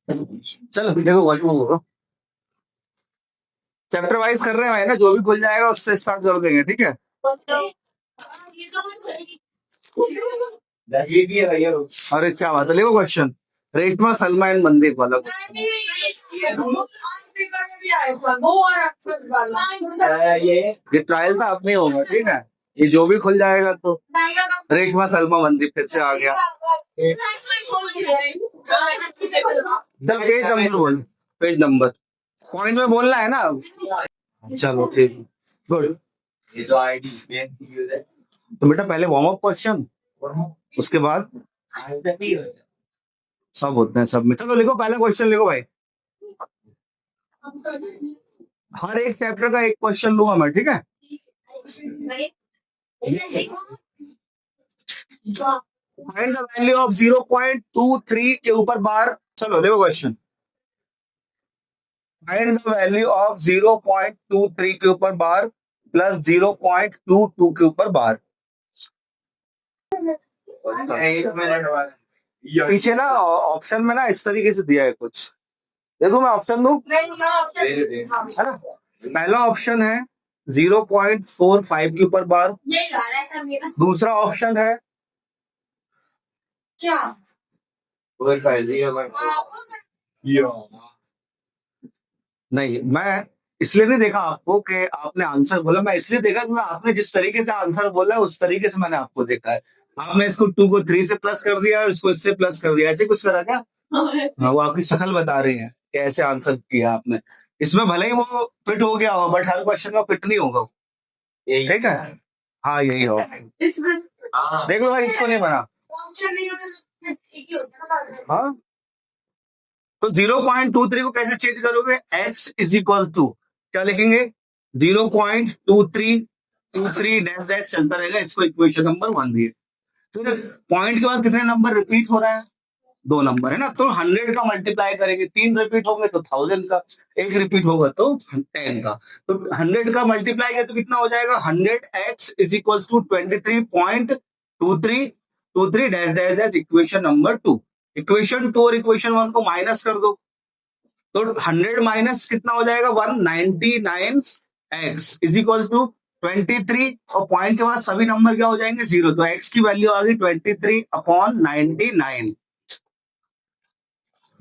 चलो देखो question chapter wise कर रहे हैं ना, जो भी खुल जाएगा उससे स्टार्ट कर देंगे, ठीक है। ये भी है भैया। अरे क्या बात है, देखो क्वेश्चन रेशमा सलमा एंड मंदीप वाला ये ट्रायल था, अब नहीं होगा, ठीक है। ये जो भी खुल जाएगा तो रेशमा सलमा मंदीप फिर से आ गया। चल पेज नंबर बोल, पेज नंबर पॉइंट में बोलना है ना। चलो ठीक, गुड। ये जो आईडी तो बेटा पहले वार्म अप क्वेश्चन, उसके बाद सब होते हैं सब में। चलो लिखो, पहले क्वेश्चन लिखो भाई। हर एक चैप्टर का एक क्वेश्चन लूंगा मैं, ठीक है। फाइंड द वैल्यू ऑफ 0.23 के ऊपर बार। चलो देखो question, find the value of 0.23 के ऊपर बार प्लस 0.22 के ऊपर बार। पीछे ना ऑप्शन में ना इस तरीके से दिया है कुछ, देखो मैं ऑप्शन दूं, है ना। पहला ऑप्शन है 0.45 के ऊपर बार, दूसरा ऑप्शन है क्या, नहीं मैं इसलिए नहीं देखा आपको कि आपने आंसर बोला, मैं इसलिए देखा कि आपने जिस तरीके से आंसर बोला उस तरीके से मैंने आपको देखा है। आपने इसको 2 को 3 से प्लस कर दिया और इसको इससे प्लस कर दिया, ऐसे कुछ करा क्या? हाँ, वो आपकी शक्ल बता रही है कि ऐसे आंसर किया आपने। इसमें भले ही वो फिट हो गया हो बट हर क्वेश्चन में फिट नहीं होगा, ठीक है। हाँ यही हो, देख लो भाई, इसको नहीं बना। हाँ तो 0.23 को कैसे चेंज करोगे, x इज इक्वल टू क्या लिखेंगे, 0.2323 डैश डैश चलता रहेगा, इसको इक्वेशन नंबर 1 दिए। फिर पॉइंट के बाद कितने नंबर रिपीट हो रहा है, 2 नंबर है ना, तो 100 का मल्टीप्लाई करेंगे, 3 रिपीट होंगे तो 1000 का, एक रिपीट होगा तो 10 का, तो 100 का मल्टीप्लाई किया तो कितना हो जाएगा, 100x is equal to 23.2323 dash dash dash equation number 2। Equation 2 और इक्वेशन 1 को माइनस कर दो, तो 100 माइनस कितना हो जाएगा, 199x इज इक्वल टू 23, और पॉइंट के बाद सभी नंबर क्या हो जाएंगे, 0, तो x की वैल्यू आ गई 23/99।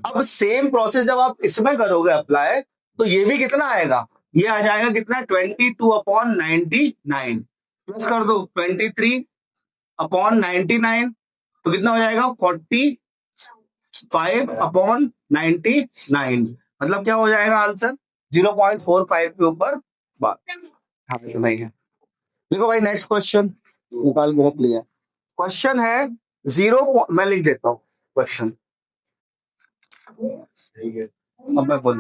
अब सेम प्रोसेस जब आप इसमें करोगे अप्लाई, तो ये भी कितना आएगा, ये आ जाएगा कितना, 22/99 प्लस कर दो 23/99, तो कितना हो जाएगा 45/99, मतलब क्या हो जाएगा आंसर 0.45 के ऊपर बात। हाँ तो नहीं है, देखो भाई नेक्स्ट क्वेश्चन निकाल के रख लिया। क्वेश्चन है मैं लिख देता हूँ क्वेश्चन, अब मैं बोल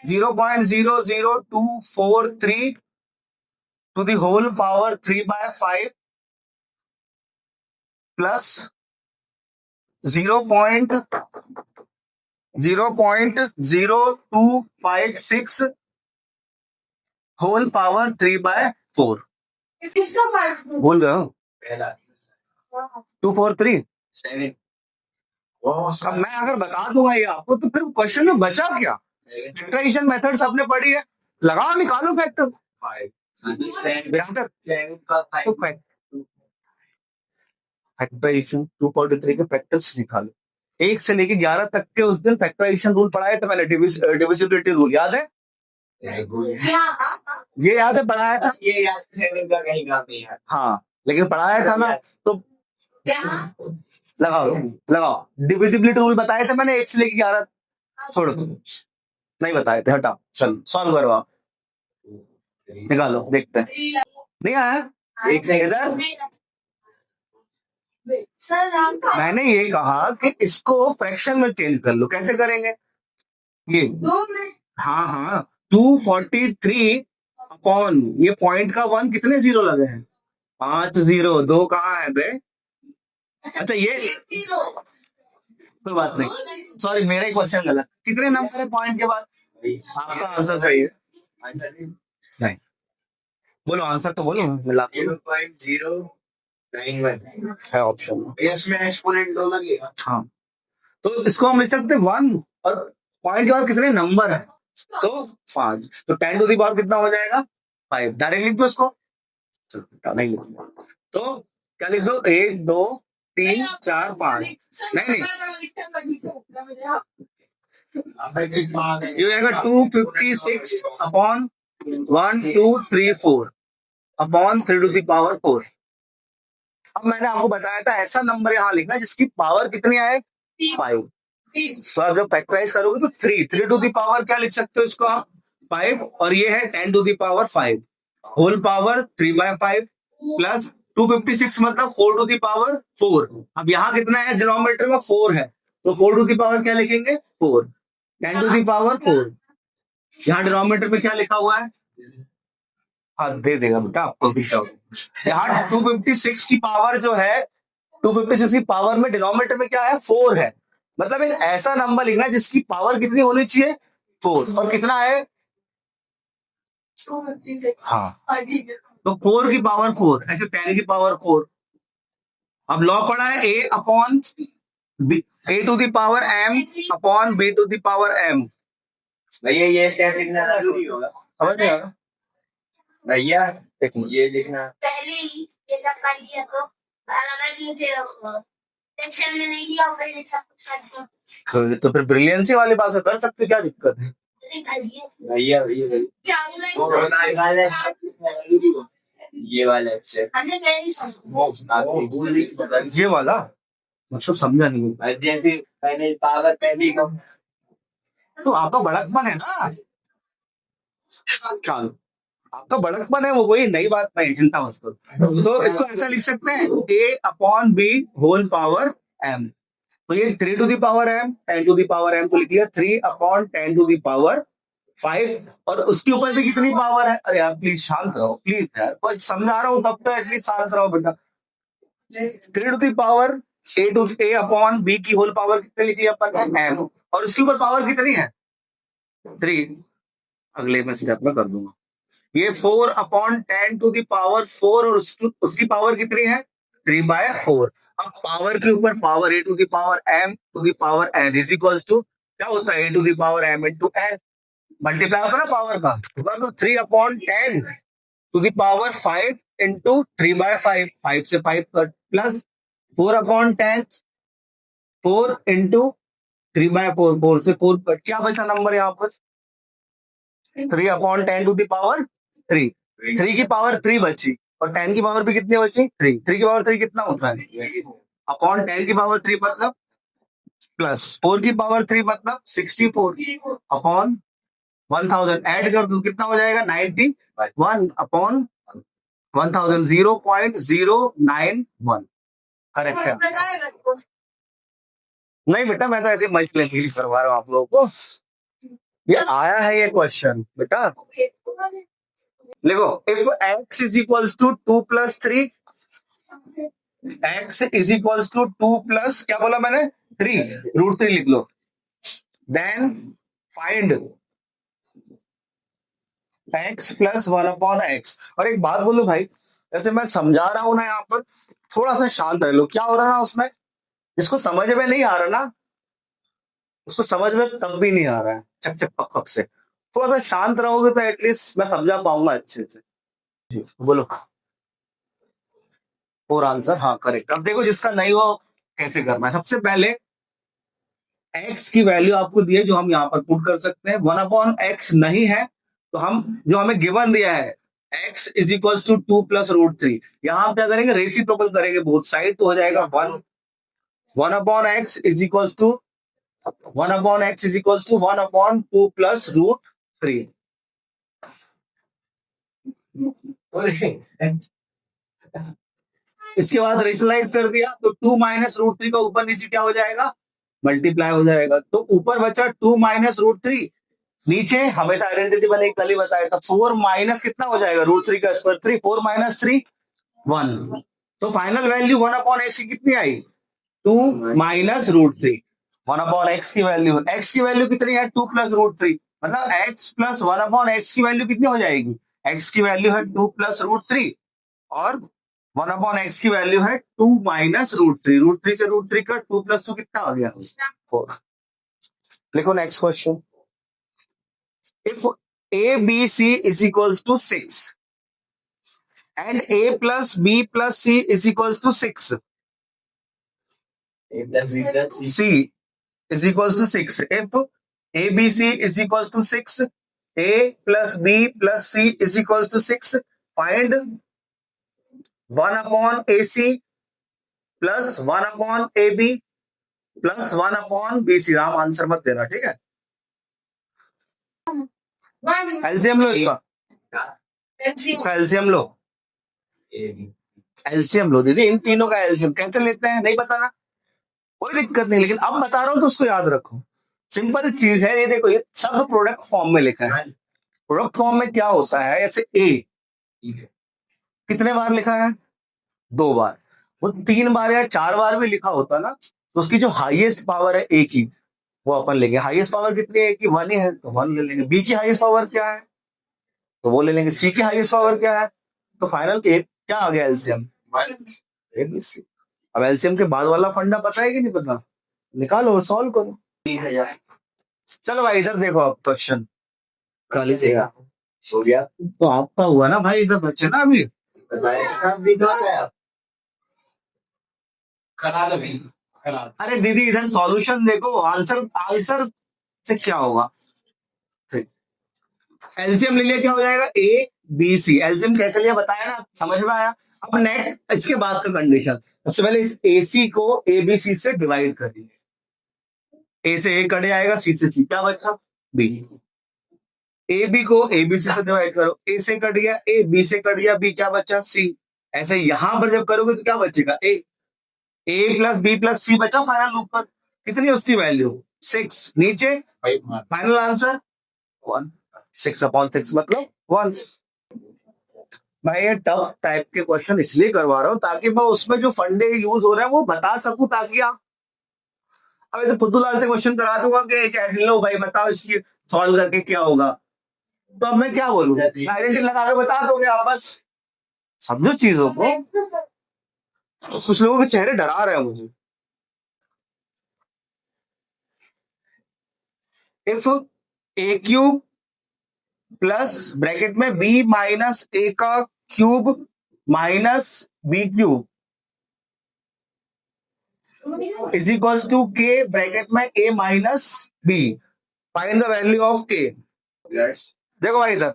0.00243 to the whole power 3/5 plus 0.0256 whole power 3/4। बोल रहे हो 243। अब मैं अगर बता दूंगा ये आपको तो फिर क्वेश्चन में बचा क्या, फैक्टराइजेशन मेथड्स आपने पढ़ी है, लगाओ निकालो फैक्टर। फैक्टराइजेशन 243 के फैक्टर्स निकालो, 1 से लेके 11 तक के उस दिन फैक्टराइजेशन रूल पढ़ाए थे मैंने, डिविजिबिलिटी रूल याद है, ये याद है पढ़ाया था, ये याद का कहीं काम नहीं है, हाँ लेकिन पढ़ाया था ना, तो लगाओ लगाओ, डिविजिबिलिटी रूल बताए थे मैंने 1 से लेके 11, छोड़ो नहीं बताए थे, हटाओ, चलो सॉल्व करो आप, निकालो देखते हैं, नहीं आया एक से इधर। मैंने ये कहा कि इसको फ्रैक्शन में चेंज कर लो, कैसे करेंगे ये, हाँ हाँ 243 अपॉन ये पॉइंट का 1 कितने जीरो लगे हैं, 5 0, 2 कहाँ है बे, अच्छा ये कोई बात नहीं, सॉरी मेरा ही क्वेश्चन गलत, कितने नंबर है पॉइंट के बाद, आपका आंसर सही है, नहीं बोलो आंसर तो बोलो, मिला 0.091 है ऑप्शन, इसमें एक्सपोनेंट 2 लगेगा, हाँ तो इसको हम लिख सकते हैं 1 और पॉइंट के बाद कितने नंबर है तो 5, तो 10 टू दी पावर कितना हो जाएगा 5। डायरेक्ट लिख दो इसको, चलो नहीं लिखूंगा तो क्या लिख दो 1 2 3 4 5 नहीं ये आएगा 256 upon 1 2 3 4 upon 3 to the power 4। अब मैंने आपको बताया था ऐसा नंबर यहाँ लिखना जिसकी पावर कितनी आए 5। तो आप जब फैक्टराइज करोगे तो 3 टू दी पावर क्या लिख सकते हो इसको आप 5 और ये है 10 to the power 5 whole power 3/5 plus 256 मतलब 4 टू दी पावर 4। अब यहाँ कितना है डिनोमिनेटर में 4 है तो 4 टू दी पावर क्या लिखेंगे 4 10 टू दी पावर 4। यहाँ डिनोमिनेटर में क्या लिखा हुआ है हाँ दे देगा बेटा आपको भी यहाँ 256 की पावर जो है 256 की पावर में डिनोमिनेटर में क्या है 4 है मतलब एक ऐसा नंबर लिखना है जिसकी पावर कितनी होनी चाहिए 4 और कितना है हाँ तो 4 की पावर 4 ऐसे 10 की पावर 4। अब लॉ पढ़ा है a upon a to the power m upon b to the power m। भैया ये स्टेप लिखना जरूरी होगा समझ में आ रहा भैया एक ये लिखना पहले ही ये सब कर लिया तो अगर मुझे सेक्शन में नहीं दिया फिर ये सब कुछ कर दो तो फिर ब्रिलियंसी वाली बात से कर सकते क्या दिक्कत है भैया ये वाला ये वाला मतलब समझा नहीं जैसे पहले पावर पहले तो आपका बड़कपन है ना चलो आपका बड़कपन है वो कोई नई बात नहीं चिंता मत करो। तो इसको ऐसा लिख सकते हैं a upon b whole power m। तो ये 3 to the power m 10 to the power m को लिख लिया 3 अपॉन 10 टू दी पावर 5 और उसके ऊपर से कितनी पावर है अरे यार प्लीज शांत रहो प्लीज यार कुछ समझा रहा हूँ तब तो एटलीस्ट शांत रहो बेटा 3 to the power a upon b की होल पावर कितनी लिखी अपन m और उसके ऊपर पावर कितनी है 3 अगले मैं स्टेप में कर दूंगा ये 4 अपॉन 10 टू दी पावर 4 और उसकी पावर कितनी है 3/4। अब पावर के ऊपर power a to the power m to the power n is equals to क्या होता है a to the power m into n multiply होता है ना पावर का तो 3 upon 10 to the power 5 into 3/5 5 से 5 कट प्लस 4 अपॉन 10 4 इंटू 3/4 4 से 4 कट क्या बचा नंबर यहाँ पर 3 अपॉन 10 टू दी पावर 3 3 की पावर 3 बची और 10 की पावर भी कितनी बची 3 3 की पावर 3 कितना होता है अपॉन 10 की पावर 3 मतलब प्लस 4 की पावर 3 मतलब 64 अपॉन 1000 ऐड कर दो कितना हो जाएगा 91 अपॉन 1000 0.091 करेक्ट है। नहीं बेटा मैं तो ऐसे मज लेने के लिए करवा रहा हूँ आप लोगों को ये आया है ये क्वेश्चन बेटा लिखो if x is equals to 2 plus 3 x is equals to 2 plus क्या बोला मैंने 3 √3 लिख लो then find x plus 1 upon x। और एक बात बोलूं भाई जैसे मैं समझा रहा हूं ना यहाँ पर थोड़ा सा शांत रह लो क्या हो रहा ना उसमें जिसको समझ में नहीं आ रहा ना उसको समझ में तब भी नहीं आ रहा है चक चक पक पक से थोड़ा सा शांत रहोगे तो एटलीस्ट मैं समझा पाऊंगा अच्छे से जी बोलो और आंसर हाँ करेक्ट। अब देखो जिसका नहीं हो कैसे करना है सबसे पहले x की वैल्यू आपको दी है जो हम यहाँ पर पुट कर सकते हैं 1 अपॉन x नहीं है तो हम जो हमें गिवन दिया है x is equal to 2 plus √3 यहाँ हम क्या करेंगे रेसिप्रोकल करेंगे बोथ साइड तो हो जाएगा 1 upon x is equal to 1 upon x is equal to 1 upon 2 plus √3। इसके बाद रेशनलाइज कर दिया तो 2 माइनस √3 का ऊपर नीचे क्या हो जाएगा मल्टीप्लाई हो जाएगा तो ऊपर बचा 2 माइनस √3 नीचे हमेशा आइडेंटिटी बने कल ही बताया था 4 माइनस कितना हो जाएगा √3 का स्क्वायर 3 4 माइनस 3 1 तो फाइनल वैल्यू 1 अपॉन एक्स की कितनी आई 2 माइनस √3 1 अपॉन एक्स की वैल्यू कितनी है 2 प्लस √3 मतलब x प्लस 1 अपॉन एक्स की वैल्यू कितनी हो जाएगी x की वैल्यू है 2 प्लस √3 और 1 अपॉन एक्स की वैल्यू है 2 माइनस √3, √3 से √3 का 2 + 2 कितना आ गया 4। लिखो next question. If A B C is equals to 6 and A plus B plus C is equals to 6, C is equals to 6. If ABC is equals to 6, A plus B plus C is equals to 6, find 1 upon AC plus 1 upon AB plus 1 upon BC। Ram answer मत देना, ठीक है। LCM लो इसका LCM लो, LCM लो दीदी, इन तीनों का LCM कैसे लेते हैं नहीं बताना, कोई दिक्कत नहीं, लेकिन अब बता रहा हूं तो उसको याद रखो। सिंपल चीज है ये, देखो ये सब प्रोडक्ट फॉर्म में लिखा है। प्रोडक्ट फॉर्म में क्या होता है, ऐसे ए कितने बार लिखा है 2 बार, वो 3 बार या 4 बार भी लिखा होता ना तो उसकी जो हाईएस्ट पावर है ए की वो अपन लेंगे। हाईएस्ट पावर कितनी है कि 1 ही है तो 1 ले लेंगे। बी की हाईएस्ट पावर क्या है तो वो ले लेंगे। सी की हाईएस्ट पावर क्या है तो फाइनल क्या आ गया एलसीएम एबीसी। अब एलसीएम के बाद वाला फंडा पता है कि नहीं पता, निकालो और सॉल्व करो। चलो भाई इधर देखो अब क्वेश्चन खाली से हो गया तो आपका हुआ ना भाई, इधर बच्चे ना अभी अरे दीदी इधर सॉल्यूशन देखो, आंसर आंसर से क्या होगा। एलसीएम ले लिया क्या हो जाएगा ए बी सी। एलसीएम कैसे लिया बताया ना, समझ में आया। अब नेक्स्ट इसके बाद का कंडीशन, सबसे पहले इस एसी को ए बी सी से डिवाइड कर दीजिए। ए से ए कट जाएगा, सी से सी क्या बचा बी। ए बी को ए बी सी से डिवाइड करो, ए से कट गया ए, बी से कट गया बी, क्या बचा सी। ऐसे यहां पर जब करोगे तो क्या बचेगा ए प्लस बी प्लस सी बचा फाइनल ऊपर, कितनी उसकी वैल्यू 6, नीचे फाइनल आंसर 1। 6 अपॉन 6 मतलब 1। मैं ये टफ टाइप के क्वेश्चन इसलिए करवा रहा हूं ताकि मैं उसमें जो फंडे यूज हो रहे हैं वो बता सकूं, ताकि आप अब ऐसे फुद्दूलाल से क्वेश्चन करा दूंगा कि लो भाई बताओ इसकी सॉल्व करके क्या होगा, तो अब मैं क्या बोलूं, आइडेंटिटी लगा के बता दोगे आप बस। समझो चीजों को, कुछ लोगों के चेहरे डरा रहे हैं मुझे। If a cube plus bracket में बी माइनस ए का cube minus b cube is equals to k bracket में a minus b, find the value of k. देखो भाई इधर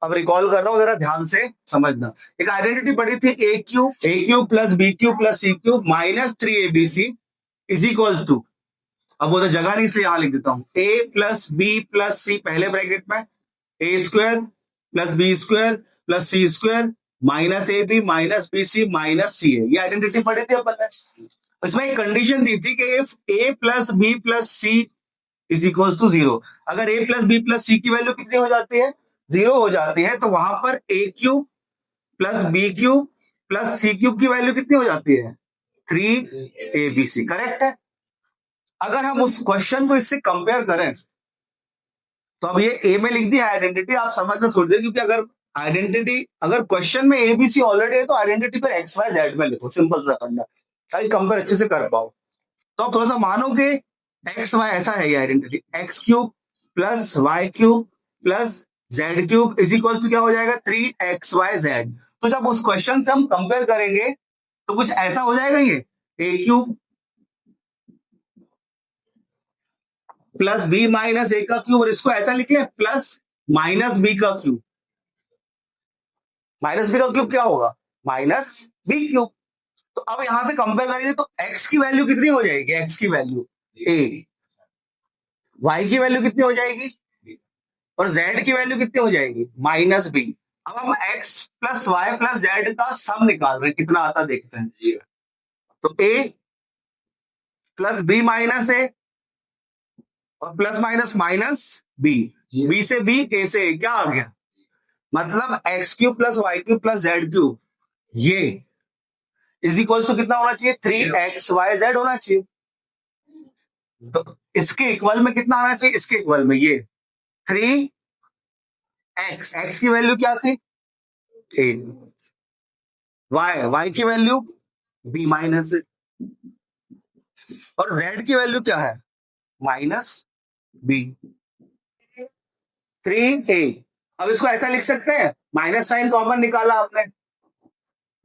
अब रिकॉल कर रहा हूं, जरा ध्यान से समझना। एक आइडेंटिटी पड़ी थी a cube plus b cube plus c cube minus 3abc is equals to, अब वो तो जगह नहीं इसलिए यहां लिख देता हूं, a plus B plus c पहले ब्रैकेट में a square plus b square plus c square minus a b minus b c minus c है। ये आइडेंटिटी पड़ी थी अपन ने। इसमें एक कंडीशन दी थी कि if A plus B plus C is equal to 0, अगर A plus B plus C की वैल्यू कितनी हो जाती है 0 हो जाती है, तो वहां पर a cube plus b cube plus c cube की वैल्यू कितनी हो जाती है 3abc। करेक्ट है। अगर हम उस क्वेश्चन को इससे कंपेयर करें तो अब ये ए में लिख दी आइडेंटिटी, आप समझना छोड़ दे, क्योंकि अगर आइडेंटिटी अगर क्वेश्चन में एबीसी ऑलरेडी है तो आइडेंटिटी पर एक्स वाई जेड में लिखो, सिंपल सा करना ताकि कंपेयर अच्छे से कर पाओ। तो आप थोड़ा सा मानो कि एक्स वाई ऐसा है ये identity, X cube plus Y cube plus Z cube is equal to क्या हो जाएगा 3xyz। तो जब उस क्वेश्चन से हम कंपेयर करेंगे तो कुछ ऐसा हो जाएगा, ये ए cube plus B minus a का क्यूब, और इसको ऐसा लिख ले प्लस माइनस बी का क्यूब। माइनस बी का क्यूब क्या होगा माइनस बी क्यूब। तो अब यहां से कंपेयर करेंगे तो x की वैल्यू कितनी हो जाएगी, x की वैल्यू a, y की वैल्यू कितनी हो जाएगी और z की वैल्यू कितनी हो जाएगी माइनस बी। अब हम x plus Y plus Z का सम निकाल रहे हैं, कितना आता देखते हैं। तो a plus B minus A और plus minus minus B, B से बी ए से ए, क्या आ गया मतलब X cube plus Y cube plus Z cube, ये इज इक्वल टू कितना होना चाहिए 3xyz होना चाहिए। तो इसके इक्वल में कितना आना चाहिए, इसके इक्वल में ये 3x, x की वैल्यू क्या थी 8, y की वैल्यू b माइनस, और z की वैल्यू क्या है, माइनस b, 3a। अब इसको ऐसा लिख सकते हैं, माइनस साइन कॉमन निकाला आपने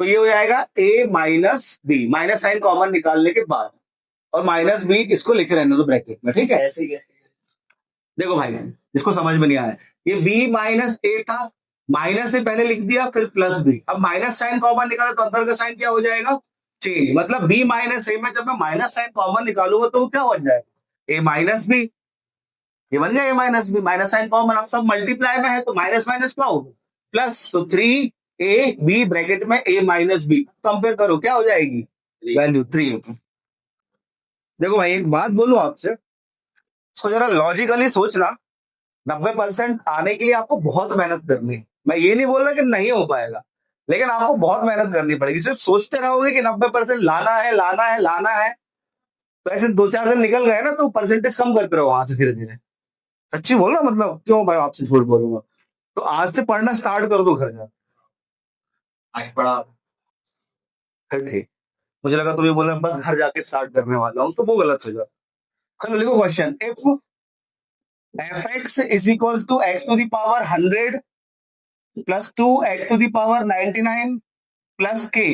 तो ये हो जाएगा a minus B, minus sign common निकालने के बाद, और माइनस बी इसको लिख रहने दो ब्रैकेट में, ठीक है। ऐसे ही देखो भाई, इसको समझ में नहीं आया, ये b माइनस ए था, माइनस से पहले लिख दिया फिर प्लस बी, अब माइनस साइन कॉमन निकाला तो अंदर का साइन क्या हो जाएगा, चेंज, मतलब b माइनस ए में जब मैं माइनस साइन कॉमन निकालूंगा तो वो क्या बन जाएगा, a माइनस बी, ये बन जाएगा minus B, minus sign common, अब सब मल्टीप्लाई में है तो माइनस माइनस क्या होगा, प्लस, तो 3ab ब्रैकेट में a माइनस बी, कंपेयर करो क्या हो जाएगी, वैल्यू 3। देखो भाई एक बात बोलूं आपसे, इसको जरा लॉजिकली सोचना, 90% आने के लिए आपको बहुत मेहनत करनी है, मैं ये नहीं बोल रहा कि नहीं हो पाएगा, लेकिन आपको बहुत मेहनत करनी पड़ेगी, सिर्फ सोचते रहोगे कि 90% लाना है लाना है लाना है, तो ऐसे 2-4 दिन निकल गए ना तो परसेंटेज कम करते रहो वहां से धीरे धीरे, सच्ची बोल रहा हूं, मतलब क्यों भाई आपसे झूठ बोलूंगा, तो आज से पढ़ना स्टार्ट कर दो घर जा, आज पढ़ा, फिर ठीक, मुझे लगा तुम ये बोल रहे हो, बस घर जाके स्टार्ट करने वाला हूँ, तो वो गलत हो जाता। चलो लिखो question, if fx is equals to x to the power 100 plus 2x to the power 99 plus k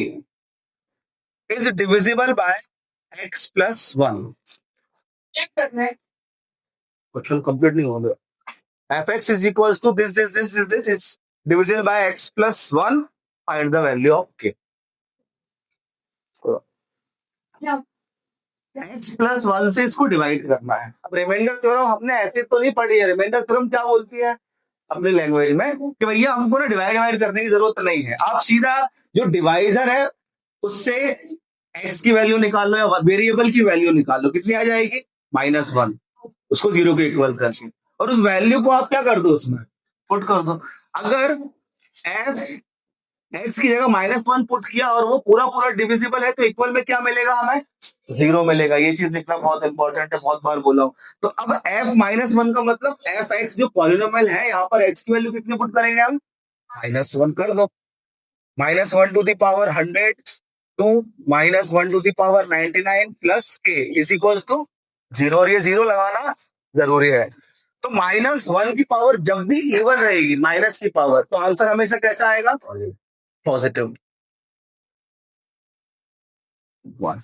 is divisible by x plus 1। Question complete नहीं हो गया, fx is equals to this is divisible by x plus 1, find the value of k। x plus 1 से इसको divide करना है। अब remainder theorem हमने ऐसे तो नहीं पढ़ी है, रिमाइंडर थ्योरम क्या बोलती है अपनी लैंग्वेज में कि भैया हमको ना डिवाइड करने की जरूरत नहीं है, आप सीधा जो डिवाइजर है उससे x की वैल्यू निकाल लो या वेरिएबल की वैल्यू निकाल लो, कितनी आ जाएगी, -1, उसको 0 के इक्वल करके, और उस वैल्यू को आप क्या कर दो उसमें पुट कर दो। अगर f x की जगह -1 पुट किया और वो पूरा पूरा डिविजिबल है तो इक्वल में क्या मिलेगा, हमें 0 मिलेगा। ये चीज लिखना बहुत इंपॉर्टेंट है, बहुत बार बोला हूं। तो अब f-1 का मतलब f x जो पॉलिनोमियल है, यहाँ पर x की वैल्यू कितनी पुट करेंगे हम, -1 कर दो, -1 to the power 100 to -1 to the power 99 plus k is equal to 0, और ये 0 लगाना जरूरी है। तो -1 की पावर जब भी इवन रहेगी माइनस की पावर, तो आंसर हमेशा कैसा आएगा, पॉजिटिव 1,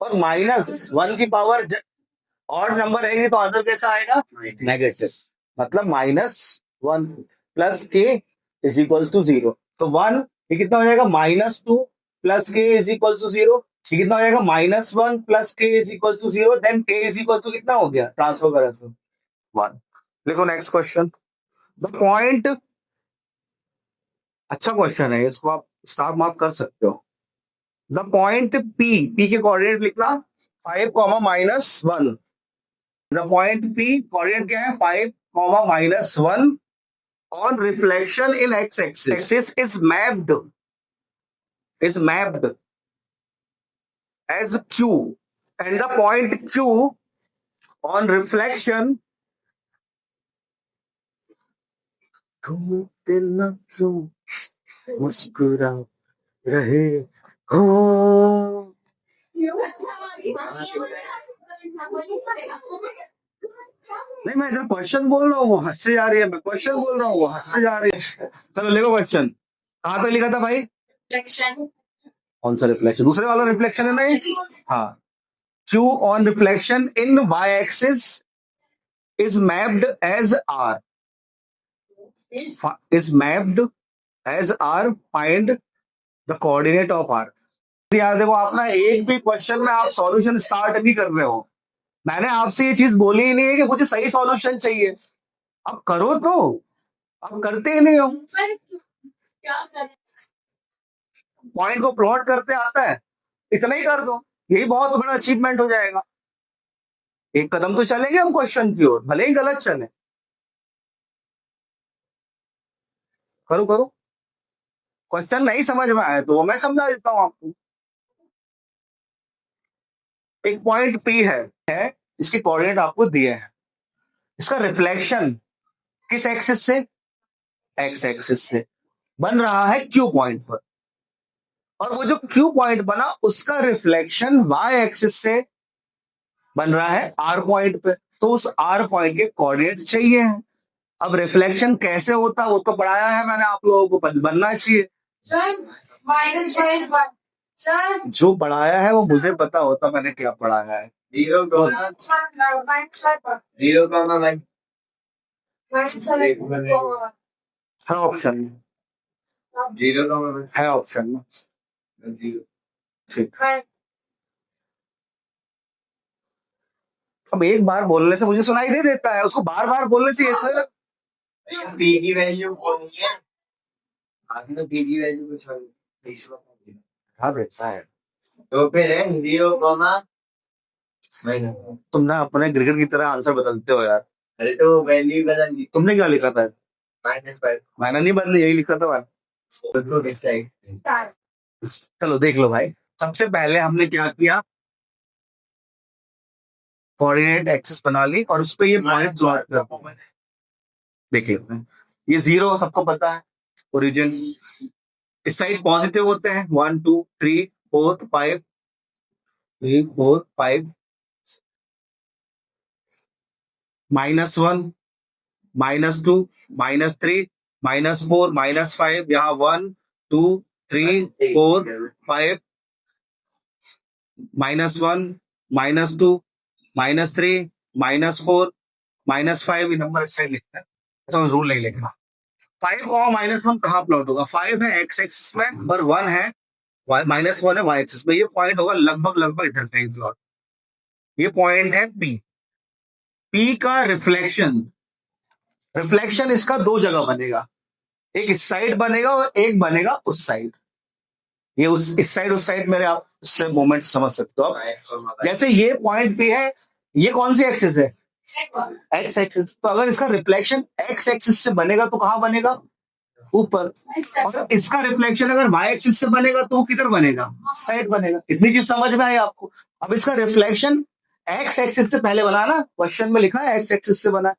और -1 की पावर ऑड नंबर रहेगी तो आंसर कैसा आएगा, नेगेटिव, मतलब -1 प्लस के इज इक्वल टू 0। तो 1 ये कितना हो जाएगा, -2 प्लस के इज इक्वल टू 0, ये कितना हो जाएगा, -1 प्लस के इज इक्वल टू 0, देन के इज इक्वल टू कितना हो गया, ट्रांसफर करा तो 1। लिखो नेक्स्ट क्वेश्चन, द पॉइंट, अच्छा क्वेश्चन है, इसको आप स्टार मार्क कर सकते हो। द पॉइंट पी के कोऑर्डिनेट लिखना 5, -1, द पॉइंट पी कोऑर्डिनेट क्या है, 5, -1 on reflection in x-axis is mapped as q, and the point q on reflection, तुम दिन क्यों मुस्कुरा रहे हो, नहीं मैं इधर क्वेश्चन बोल रहा हूँ, वो हंसते जा रही है, मैं क्वेश्चन बोल रहा हूँ, वो हंसते जा रही है। चलो लिखो क्वेश्चन, कहाँ तक लिखा था भाई, कौन सा रिफ्लेक्शन, दूसरे वाला रिफ्लेक्शन है ना ये, हाँ, Q on reflection in y-axis is mapped as R, find the coordinate of R। यार देखो आप ना एक भी क्वेश्चन में आप सॉल्यूशन स्टार्ट नहीं कर रहे हो, मैंने आपसे ये चीज बोली ही नहीं है कि मुझे सही सॉल्यूशन चाहिए, अब करो तो, आप करते ही नहीं हो, पॉइंट को प्लॉट करते आता है, इतना ही कर दो, यही बहुत बड़ा अचीवमेंट हो जाएगा। एक कदम तो चलेंगे हम क्वेश्चन की ओर, भले ही गलत चले, करो करो, क्वेश्चन नहीं समझ में आया तो मैं समझा देता हूं आपको। एक पॉइंट पी है, इसके कोऑर्डिनेट आपको दिए हैं, इसका रिफ्लेक्शन किस एक्सिस से, एक्स एक्सिस से, बन रहा है क्यू पॉइंट पर, और वो जो क्यू पॉइंट बना उसका रिफ्लेक्शन वाई एक्सिस से बन रहा है आर पॉइंट पे, तो उस आर पॉइंट के कोऑर्डिनेट चाहिए हैं। अब रिफ्लेक्शन कैसे होता है वो तो पढ़ाया है मैंने आप लोगों को, बनना चाहिए। सर जो पढ़ाया है वो मुझे पता होता मैंने क्या पढ़ाया है। 0,9 है ऑप्शन में, 0,9 है ऑप्शन में, ठीक। अब एक बार बोलने से मुझे सुनाई दे देता है, उसको बार बार बोलने से ऐसा पी की वैल्यू कौन है? आपने पी की वैल्यू कुछ हाँ रहता है। तो फिर है 0, तुम ना अपने क्रिकेट की तरह आंसर बदलते हो यार। अरे तो वैल्यू बदल दी तुमने क्या लिखा था? -5 मैंने नहीं बदली, यही लिखा था मैंने। तो किसका है? चलो देख लो भाई, सबसे पहले हमने क्या किया, कोऑर्डिनेट एक्सिस बना ली और उस पर ये पॉइंट प्लॉट कर देख लेते हैं। ये 0 सबको पता है, ओरिजिन इस साइड पॉजिटिव होते हैं, 1 2 3 4 5 3 4 5, -1 -2 -3 -4 -5, यहाँ 1 2 3 4 5, -1 -2 -3 -4 -5, ये नंबर इस साइड लिखता है, ऐसा रूल नहीं लिखना। 5 और -1 कहाँ प्लॉट होगा? 5 है एक्स एक्सिस में और 1 है -1 है वाई एक्सिस में, ये पॉइंट होगा लगभग लगभग इधर कहीं प्लॉट। ये पॉइंट है पी। पी का रिफ्लेक्शन, रिफ्लेक्शन इसका दो जगह बनेगा, एक इस साइड बनेगा और एक बनेगा उस साइड। ये इस साइड उस साइड मेरे आप इससे मोमेंट समझ सकते हो आप। जैसे ये पॉइंट पे है, ये कौन सी एक्सिस है? X axis. तो अगर इसका रिफ्लेक्शन एक्स एक्सिस से बनेगा तो कहां बनेगा? ऊपर। और इसका रिफ्लेक्शन अगर वाई एक्सिस से बनेगा तो वो किधर बनेगा? साइड बनेगा। इतनी चीज समझ में आई आपको? अब इसका रिफ्लेक्शन एक्स एक्सिस से पहले बना ना, क्वेश्चन में लिखा है एक्स एक्सिस से बना।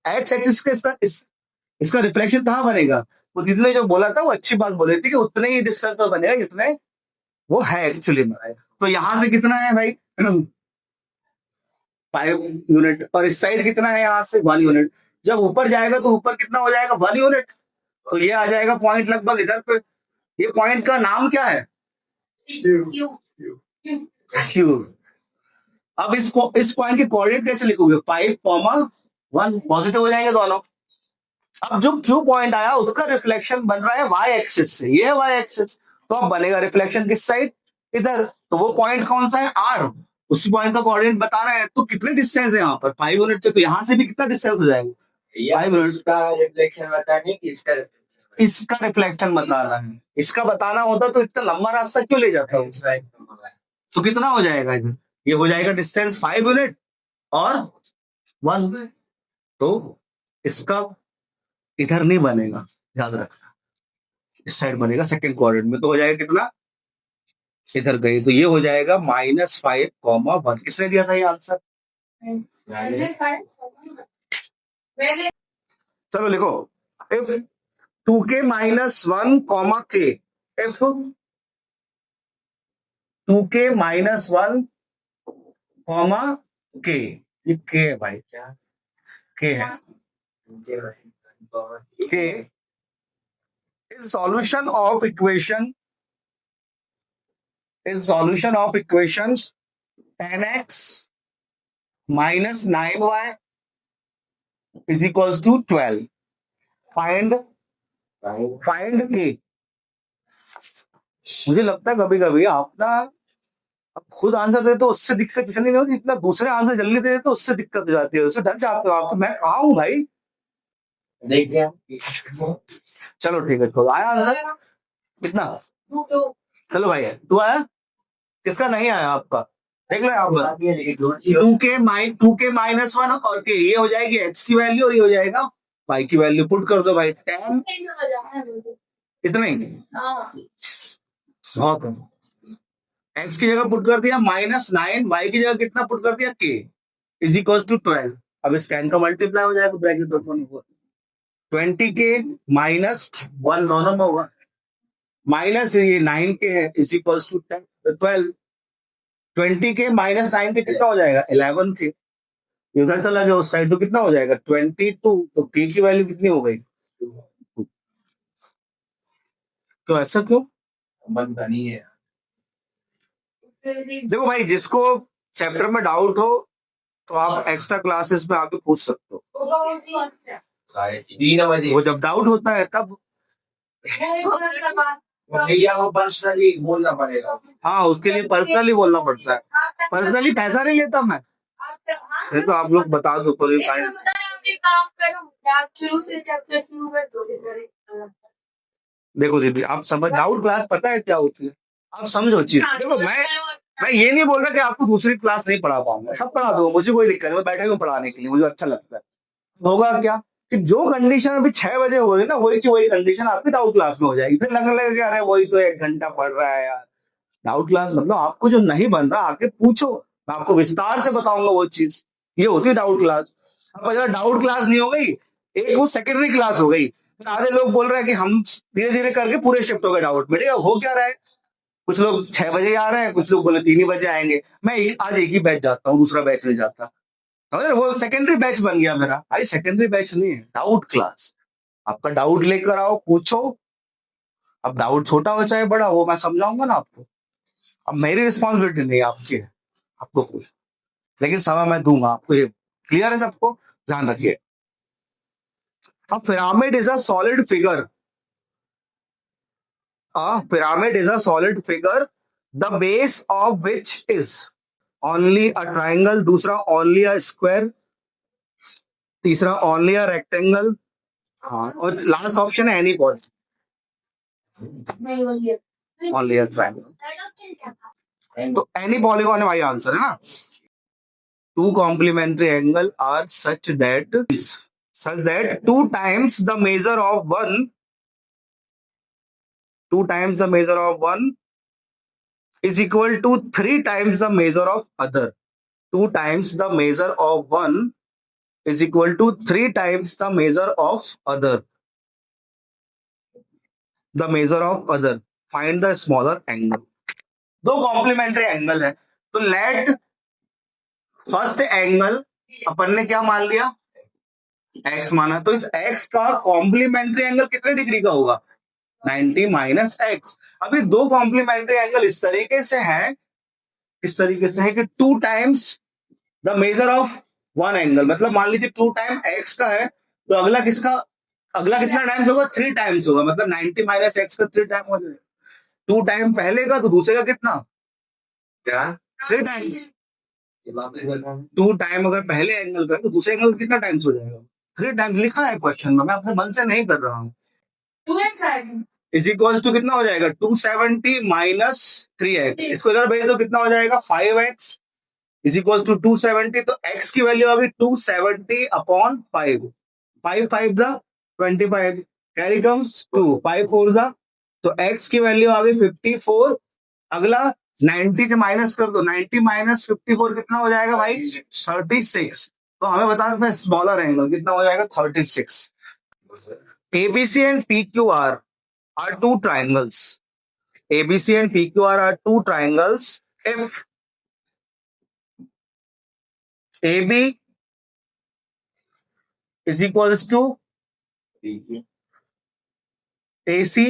एक्स एक्सिस के इसका रिफ्लेक्शन कहाँ बनेगा? वो जितने जो बोला था वो अच्छी बात बोली थी कि उतने ही डिस्टेंस पर बनेगा जितने वो है एक्चुअली में। तो यहां से कितना है भाई? 5 यूनिट। और इस साइड कितना है? यहाँ से 1 यूनिट। जब ऊपर जाएगा तो ऊपर कितना हो जाएगा? 1 यूनिट। तो ये आ जाएगा पॉइंट लगभग इधर पे। ये पॉइंट का नाम क्या है? क्यू। अब इस पॉइंट के कोऑर्डिनेट कैसे लिखोगे? 5,1 पॉजिटिव हो जाएंगे दोनों। अब जो क्यू पॉइंट आया उसका रिफ्लेक्शन बन रहा है वाई एक्सिस से, ये है वाई एक्सिस। तो अब बनेगा रिफ्लेक्शन किस साइड? इधर। तो वो पॉइंट कौन सा है? आर। उसी पॉइंट का कोऑर्डिनेट बताना है। तो कितने डिस्टेंस है यहाँ पर? 5 यूनिट पे। तो यहाँ से भी कितना डिस्टेंस हो जाएगा? 5 यूनिट का रिफ्लेक्शन बताने की इसका रिफ्लेक्शन बताना है। इसका बताना होता तो इतना लंबा रास्ता क्यों ले जाता हूँ? तो कितना हो जाएगा इधर? ये हो जाएगा डिस्टेंस 5 यूनिट और 1। तो इसका इधर नहीं बनेगा, याद रखना, इस साइड बनेगा सेकंड क्वाड्रेंट में। तो हो जाएगा कितना? इधर गई तो ये हो जाएगा -5,1। किसने दिया था ये आंसर? चलो लिखो, if 2k -1 k, if 2k -1 k, ये k है भाई, क्या k है? k is solution of equation 10x minus 9y is equals to 12. Find k. मुझे लगता है कभी कभी आप ना अब खुद आंसर देते तो उससे दिक्कत इतनी नहीं होती, इतना दूसरे आंसर जल्दी दे देते तो उससे दिक्कत हो जाती है, उससे डर जाते हो आप। तो मैं कहा हूँ भाई, देखिए चलो ठीक है, छोड़ो। आया आंसर कितना? चलो भाई, तू आया? किसका नहीं आया आपका? देख लो आप, 2k -1 और के, ये हो जाएगी x की वैल्यू और ये हो जाएगा y की वैल्यू। पुट कर दो भाई, 10 इतना ही बहुत है। x की जगह पुट कर दिया -9, y की जगह कितना पुट कर दिया? k is equal to 12। अब इस 10 का मल्टीप्लाई हो जाएगा ब्रैकेट ओपन। 20 के माइनस 1 दोनों में होगा, माइनस ये 9 के है इज इक्वल्स टू 12। 20 के माइनस 9 के कितना हो जाएगा 11 के, उधर चला गया उस साइड तो कितना हो जाएगा 22। तो के की वैल्यू कितनी हो गई? तो ऐसा क्यों? बनता नहीं है। देखो भाई, जिसको चैप्टर में डाउट हो तो आप एक्स्ट्रा क्लासेस में आके पूछ सकते हो। 3 बजे वो जब डाउट होता है तब, भैया को पर्सनली बोलना पड़ेगा। हाँ उसके लिए पर्सनली बोलना पड़ता है। पर्सनली पैसा नहीं लेता मैं, ये तो आप लोग बता दो कोई फाइन। देखो दीदी, आप समझ, डाउट क्लास पता है क्या होती है, आप समझो चीज। देखो मैं ये नहीं बोल रहा कि आपको दूसरी क्लास नहीं पढ़ा पाऊंगा, सब पढ़ा दूंगा, मुझे कोई दिक्कत नहीं, मैं बैठे हूँ पढ़ाने के लिए, मुझे अच्छा लगता है। होगा क्या कि जो कंडीशन अभी 6 बजे हो रही है ना, वही की वही कंडीशन आपकी डाउट क्लास में हो जाएगी, फिर लगने लगेगा अरे वही तो 1 घंटा पढ़ रहा है यार। डाउट क्लास मतलब आपको जो नहीं बन रहा आके पूछो, मैं आपको विस्तार से बताऊंगा वो चीज, ये होती है डाउट क्लास। अब अगर डाउट क्लास नहीं हो गई, एक वो सेकेंडरी क्लास हो गई, फिर आधे लोग बोल रहे हैं कि हम धीरे धीरे करके पूरे शिफ्ट हो गए डाउट में। हो क्या रहा है, कुछ लोग 6 बजे आ रहे हैं, कुछ लोग बोले 3 ही बजे आएंगे। मैं आज एक ही बैच जाता हूँ, दूसरा बैच नहीं जाता। समझ, वो सेकेंडरी बैच बन गया मेरा। भाई सेकेंडरी बैच नहीं है, डाउट क्लास। आपका डाउट लेकर आओ, पूछो। अब डाउट छोटा हो चाहे बड़ा हो, मैं समझाऊंगा ना आपको। अब मेरी रिस्पॉन्सिबिलिटी नहीं है, आपकी है, आपको पूछ, लेकिन समय मैं दूंगा आपको। ये क्लियर है सबको? ध्यान रखिए। अब pyramid is a solid figure. Pyramid is a solid figure the base of which is only a triangle, दूसरा ओनली अ स्क्वायर, तीसरा ओनली अ रेक्टेंगल, हाँ, और लास्ट ऑप्शन है any point, only a triangle. तो any polygon है भाई, answer है ना। Two complementary angle are such that 2 times the measure of one is equal to 3 times the measure of other. 2 times the measure of one is equal to 3 times the measure of other. The measure of other. Find the smaller angle. दो complementary angle है, तो let first angle अपन ने क्या मान लिया, x माना, तो इस x का कॉम्प्लीमेंट्री एंगल कितने डिग्री का होगा 90 माइनस एक्स। अभी दो कॉम्प्लीमेंट्री एंगल इस तरीके से है, कि 2 times the measure of one angle, मतलब मान लीजिए 2 टाइम एक्स का है, तो अगला किसका, अगला कितना टाइम्स होगा 3 टाइम्स होगा, मतलब 90 माइनस एक्स का 3 टाइम हो जाएगा। 2 टाइम पहले का तो दूसरे का कितना, क्या 3 टाइम्स। 2 टाइम अगर पहले एंगल का है तो दूसरे एंगल कितना टाइम्स हो जाएगा 3 टाइम्स। लिखा है क्वेश्चन में, मैं अपने मन से नहीं कर रहा हूँ। इज इक्वल टू कितना हो जाएगा 270 माइनस 3x, इसको इधर भेज दो कितना हो जाएगा 5x इज इक्वल टू 270। तो x की वैल्यू आ गई 270 अपॉन 5, 5 5 जा 25, कैरी कम्स 2, 5 4 जा, तो x की वैल्यू आ गई 54। अगला 90 से माइनस कर दो, 90 माइनस 54 कितना हो जाएगा भाई 36। तो हमें बता सकते हैं स्मॉलर एंगल कितना हो जाएगा 36। ABC and PQR are two triangles. ABC and PQR are two triangles. If AB is equals to AC,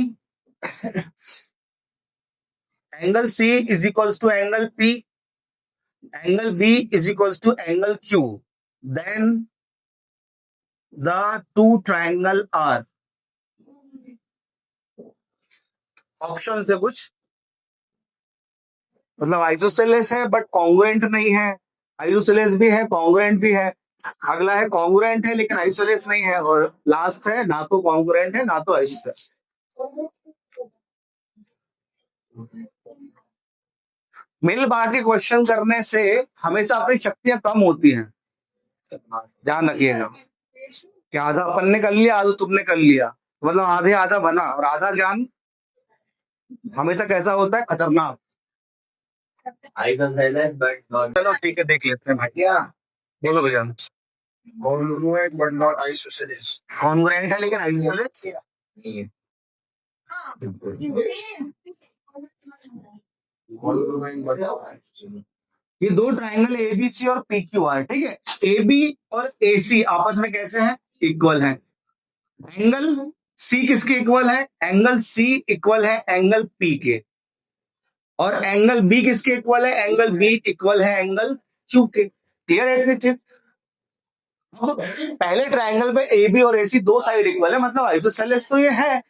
angle C is equals to angle P, angle B is equals to angle Q, then the two triangle are, option से कुछ मतलब isosceles है but congruent नहीं है, isosceles भी है congruent भी है, अगला है कॉन्ग्रुएंट है लेकिन आइसोसेलेस नहीं है, और लास्ट है ना तो कॉन्ग्रुएंट है ना तो आइसोसेलेस। मिल बांट के क्वेश्चन करने से हमेशा अपनी शक्तियां कम होती हैं, ध्यान रखिएगा। कि आधा अपन ने कर लिया आधा तुमने कर लिया, मतलब आधे आधा बना, और आधा ज्ञान हमेशा कैसा होता है खतरनाक। I can say that but not चलो ठीक है, देख लेते हैं भाई। बोलो भैया। Congruent but not isosceles. Congruent है लेकिन आइसोसेलेस नहीं है। हाँ Congruent but not isosceles. ये दो ट्राइंगल एबीसी और पीक्यूआर, ठीक है। एबी और एसी आपस में कैसे हैं? इक्वल हैं। एंगल सी किसके इक्वल है? एंगल सी इक्वल है एंगल पी के। और एंगल बी किसके इक्वल है? एंगल बी इक्वल है एंगल क्यू के। क्लियर है इतनी चीज? अब पहले ट्राइंगल में एबी और एसी दो साइड इक्वल है, मतलब आइसोसेलेस तो ये है।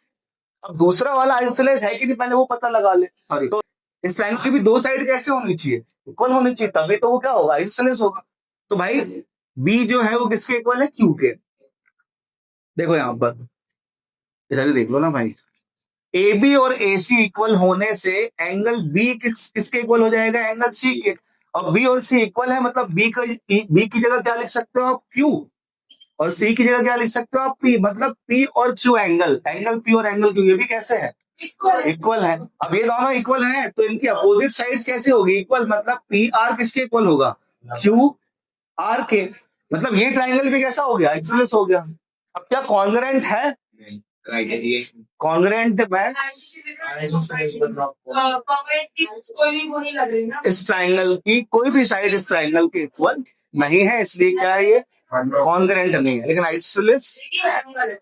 अब दूसरा वाला आइसोसेलेस है कि नहीं पहले वो पता लगा ले। सॉरी, तो इस ट्राइंगल की भी दो साइड कैसे होनी चाहिए? इक्वल होनी चाहिए, तभी तो वो क्या होगा? आइसोसेलेस होगा। तो भाई बी जो है वो किसके इक्वल है? क्यू के। देखो यहां पर इधर देख लो ना भाई, ए बी और ए सी इक्वल होने से एंगल बी किसके इक्वल हो जाएगा? एंगल सी के। और बी और सी इक्वल है, मतलब बी की जगह क्या लिख सकते हो आप? क्यू। और सी की जगह क्या लिख सकते हो आप? पी। मतलब पी और क्यू एंगल पी और एंगल क्यू, ये भी कैसे है? इक्वल है। अब ये दोनों इक्वल है तो इनकी अपोजिट साइड्स कैसे होगी? इक्वल। मतलब पी आर किसके इक्वल होगा? क्यू आर के। मतलब ये ट्राइंगल भी कैसा हो गया? आइसोसेलेस हो गया। अब क्या कॉन्ग्रुएंट है? Criterion. कॉन्ग्रुएंट में Isosceles but not कॉन्ग्रेट की कोई भी वो नहीं लग रही ना। इस ट्राइंगल की कोई भी साइड इस ट्राइंगल के इक्वल नहीं है, इसलिए क्या है? ये कॉन्ग्रुएंट नहीं है। लेकिन आइसोसेलेस एंगल है।